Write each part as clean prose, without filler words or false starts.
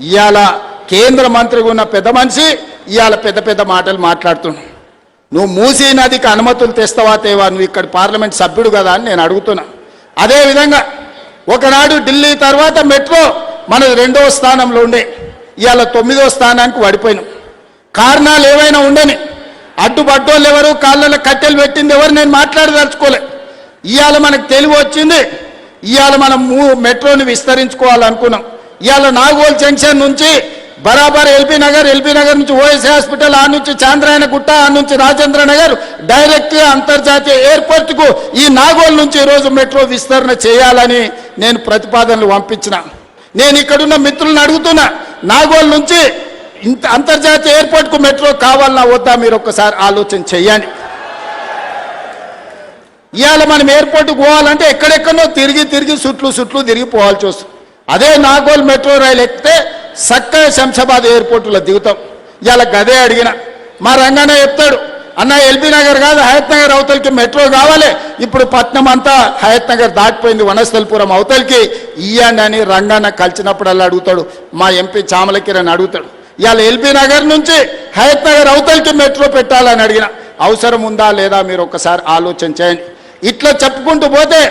ఇవాళ కేంద్ర మంత్రిగా ఉన్న పెద్ద మనిషి ఇవాళ పెద్ద పెద్ద మాటలు మాట్లాడుతున్నావు. నువ్వు మూసీ నదికి అనుమతులు తెస్తావా తేవా, నువ్వు ఇక్కడ పార్లమెంట్ సభ్యుడు కదా అని నేను అడుగుతున్నా. అదేవిధంగా ఒకనాడు ఢిల్లీ తర్వాత మెట్రో మనది 2వ స్థానంలో ఉండే, ఇవాళ 9వ స్థానానికి పడిపోయినాం. కారణాలు ఏవైనా ఉండని, అడ్డుపడ్డోళ్ళు ఎవరు, కాళ్ళలో కట్టెలు పెట్టింది ఎవరు, నేను మాట్లాడదలుచుకోలే. ఇవాళ మనకు తెలివి వచ్చింది, ఇవాళ మనం మెట్రోని విస్తరించుకోవాలనుకున్నాం. ఇవాళ నాగోల్ జంక్షన్ నుంచి బరాబర్ ఎల్బీ నగర్ నుంచి ఓఎస్ హాస్పిటల్, ఆ నుంచి చాంద్రాయణ గుట్ట, ఆ నుంచి రాజేంద్ర నగర్, డైరెక్ట్గా అంతర్జాతీయ ఎయిర్పోర్ట్కు ఈ నాగోల్ నుంచి ఈరోజు మెట్రో విస్తరణ చేయాలని నేను ప్రతిపాదనలు పంపించిన. నేను ఇక్కడున్న మిత్రులను అడుగుతున్నా, నాగోల్ నుంచి అంతర్జాతీయ ఎయిర్పోర్ట్కు మెట్రో కావాలన్నా వద్దా, మీరు ఒక్కసారి ఆలోచన చెయ్యండి. ఇవాళ మనం ఎయిర్పోర్ట్కి పోవాలంటే ఎక్కడెక్కడో తిరిగి చుట్లు తిరిగి పోవాల్సి వస్తుంది. అదే నాగోల్ మెట్రో రైలు ఎక్కితే చక్కగా శంషాబాద్ ఎయిర్పోర్టులో దిగుతాం. ఇవాళ గదే అడిగిన, మా రంగన్న చెప్తాడు, అన్న ఎల్బీ నగర్ కాదు హయత్ నగర్ అవతలికి మెట్రో కావాలి, ఇప్పుడు పట్నం అంతా హయత్ నగర్ దాటిపోయింది, వనస్థలిపురం అవతలికి ఇయ్యండి అని రంగన్న కలిసినప్పుడల్లా అడుగుతాడు. మా ఎంపీ చామల కిరణ్ అడుగుతాడు, ఇవాళ ఎల్బీ నగర్ నుంచి హయత్ నగర్ అవతలికి మెట్రో పెట్టాలని అడిగిన. అవసరం ఉందా లేదా మీరు ఒక్కసారి ఆలోచన చేయండి. ఇట్లా చెప్పుకుంటూ పోతే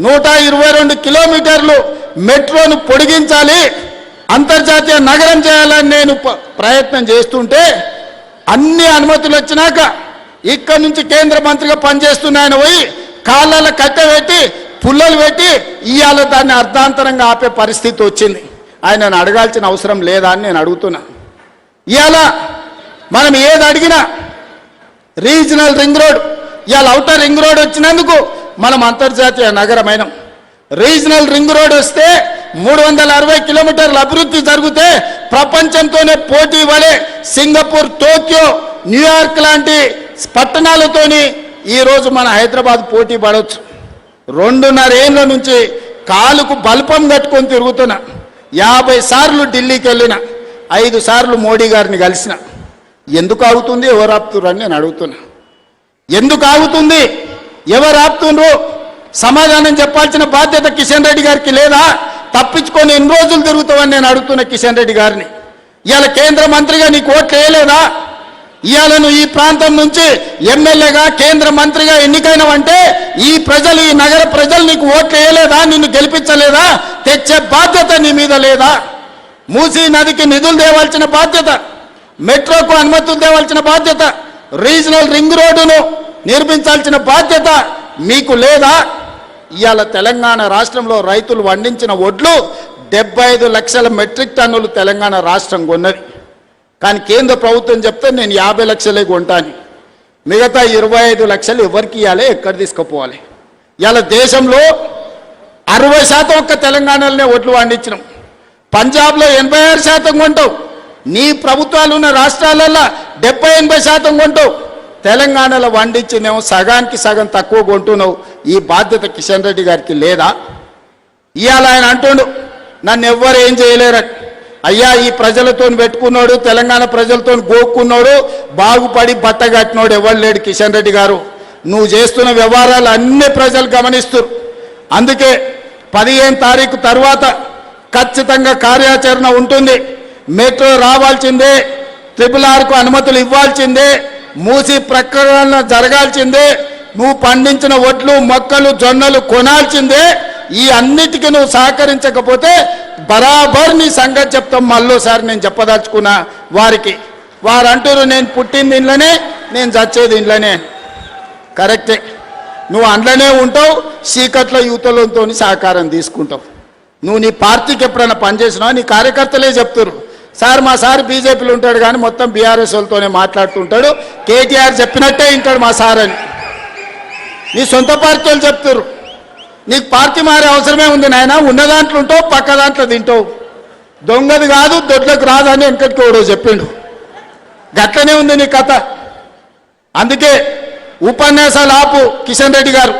122 కిలోమీటర్లు మెట్రోను పొడిగించాలి, అంతర్జాతీయ నగరం చేయాలని నేను ప్రయత్నం చేస్తుంటే అన్ని అనుమతులు వచ్చినాక ఇక్కడి నుంచి కేంద్ర మంత్రిగా పనిచేస్తున్న ఆయన పోయి కాళ్ళలో కట్టెపెట్టి పుల్లలు పెట్టి ఇవాళ దాన్ని అర్ధాంతరంగా ఆపే పరిస్థితి వచ్చింది. ఆయనను అడగాల్సిన అవసరం లేదా అని నేను అడుగుతున్నా. ఇవాళ మనం ఏది అడిగినా రీజనల్ రింగ్ రోడ్, ఇవాళ ఔటర్ రింగ్ రోడ్ వచ్చినందుకు మనం అంతర్జాతీయ నగరమైనం. రీజనల్ రింగ్ రోడ్ వస్తే 360 కిలోమీటర్ల అభివృద్ధి జరిగితే ప్రపంచంతోనే పోటీ పడే సింగపూర్, టోక్యో, న్యూయార్క్ లాంటి పట్టణాలతోని ఈరోజు మన హైదరాబాద్ పోటీ పడవచ్చు. 2.5 ఏళ్ళ నుంచి కాలుకు బల్పం కట్టుకొని తిరుగుతున్నా. 50 సార్లు ఢిల్లీకి వెళ్ళిన, 5 సార్లు మోడీ గారిని కలిసిన. ఎందుకు ఆగుతుంది, ఎవరు ఆపుతున్నారు అని నేను అడుగుతున్నా. ఎందుకు ఆగుతుంది, ఎవరు ఆపుతుండ్రు, సమాధానం చెప్పాల్సిన బాధ్యత కిషన్ రెడ్డి గారికి లేదా? తప్పించుకొని ఎన్ని రోజులు తిరుగుతావని నేను అడుగుతున్నా కిషన్ రెడ్డి గారిని. ఇవాళ కేంద్ర మంత్రిగా నీకు ఓట్లు వేయలేదా? ఇవాళ నువ్వు ఈ ప్రాంతం నుంచి ఎమ్మెల్యేగా కేంద్ర మంత్రిగా ఎన్నికైనవంటే ఈ ప్రజలు, ఈ నగర ప్రజలు నీకు ఓట్లు వేయలేదా, నిన్ను గెలిపించలేదా? తెచ్చే బాధ్యత నీ మీద లేదా? మూసీ నదికి నిధులు తేవాల్సిన బాధ్యత, మెట్రోకు అనుమతులు తేవాల్సిన బాధ్యత, రీజనల్ రింగ్ రోడ్డును నిర్మించాల్సిన బాధ్యత మీకు లేదా? ఇవాళ తెలంగాణ రాష్ట్రంలో రైతులు పండించిన వడ్లు 75 లక్షల మెట్రిక్ టన్నులు తెలంగాణ రాష్ట్రం కొన్నది. కానీ కేంద్ర ప్రభుత్వం చెప్తే నేను 50 లక్షలే కొంటాను, మిగతా 25 లక్షలు ఎవరికి ఇవ్వాలి, ఎక్కడ తీసుకుపోవాలి? ఇవాళ దేశంలో 60% ఒక్క తెలంగాణలోనే వడ్లు పండించినాం. పంజాబ్లో 86% కొంటావు, నీ ప్రభుత్వాలు ఉన్న రాష్ట్రాలలో 70-80% కొంటావు. తెలంగాణలో వండించినేమో సగానికి సగం తక్కువ కొంటున్నావు. ఈ బాధ్యత కిషన్ రెడ్డి గారికి లేదా? ఇవాళ ఆయన అంటుండు, నన్ను ఎవ్వరు ఏం చేయలేరని. అయ్యా, ఈ ప్రజలతో పెట్టుకున్నాడు, తెలంగాణ ప్రజలతో గోక్కున్నాడు, బాగుపడి బట్ట కట్టినోడు ఎవరు లేడు కిషన్ రెడ్డి గారు. నువ్వు చేస్తున్న వ్యవహారాలు అన్ని ప్రజలు గమనిస్తారు. అందుకే 15 తారీఖు తర్వాత ఖచ్చితంగా కార్యాచరణ ఉంటుంది. మెట్రో రావాల్సిందే, RRRకు అనుమతులు ఇవ్వాల్సిందే, మూసి ప్రకటన జరగాల్సిందే, నువ్వు పండించిన వడ్లు, మొక్కలు, జొన్నలు కొనాల్సిందే. ఈ అన్నిటికీ నువ్వు సహకరించకపోతే బరాబర్ నీ సంగతి చెప్తాం. మళ్ళోసారి నేను చెప్పదలుచుకున్నా వారికి. వారు అంటారు, నేను పుట్టింది ఇంట్లోనే, నేను చచ్చేది ఇంట్లోనే. కరెక్టే, నువ్వు అందులోనే ఉంటావు, చీకట్ల యువతలతో సహకారం తీసుకుంటావు. నువ్వు నీ పార్టీకి ఎప్పుడైనా పనిచేసినావు, నీ కార్యకర్తలే చెప్తారు, సార్ మా సార్ బీజేపీలో ఉంటాడు కానీ మొత్తం బీఆర్ఎస్ వాళ్ళతోనే మాట్లాడుతుంటాడు, కేటీఆర్ చెప్పినట్టే వింటాడు మా సార్ అని నీ సొంత పార్టీ వాళ్ళు చెప్తారు. నీకు పార్టీ మారే అవసరమే ఉంది నాయన, ఉన్న దాంట్లో ఉంటావు, పక్క దాంట్లో తింటావు. దొంగది కాదు, దొడ్లకు రాదని వెనకటికి ఎవడో చెప్పిండు. గట్లనే ఉంది నీ కథ. అందుకే ఉపన్యాసాలు ఆపు కిషన్ రెడ్డి గారు.